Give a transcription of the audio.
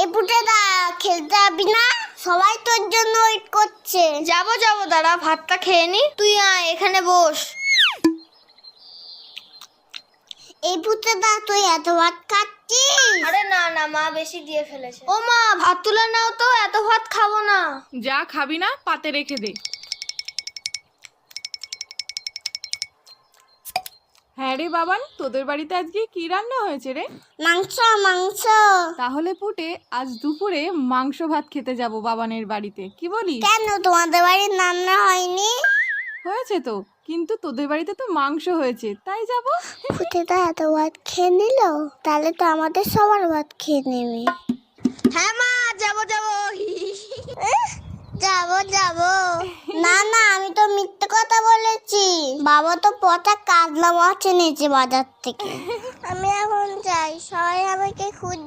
এই পুটেদা খেলতে যাবি না? সবাই তোর জন্য ওয়েট করছে। যাবো দাঁড়া, ভাতটা খেয়ে নি। তুই আয় এখানে বস। এই পুটেদা তুই এত ভাত খাচ্ছিস? আরে না মা বেশি দিয়ে ফেলেছে। ও মা, ভাত তুলে নাও তো, এত ভাত খাবো না। যা খাবি না পাতে রেখে দে। হ্যাঁ রে বাবান, তোদের বাড়িতে আজকে কি রান্না হয়েছে রে? মাংস মাংস। তাহলে পুটে আজ দুপুরে মাংস ভাত খেতে যাব বাবানের বাড়িতে, কি বলিস? কেন তোমাদের বাড়ির রান্না হয়নি? হয়েছে তো, কিন্তু তোদের বাড়িতে তো মাংস হয়েছে, তাই যাব। পুটেদা এত ভাত খেয়ে নিল, তাহলে তো আমাদের সবার ভাত খেয়ে নেবে। হ্যাঁ মা, যাবো যাবো না না, আমি তো মিথ্যে কথা বলেছি। বাবা তো পচা কাতলা মাছ এনেছে বাজার থেকে। আমি এখন যাই, সবাই আমাকে খুঁজ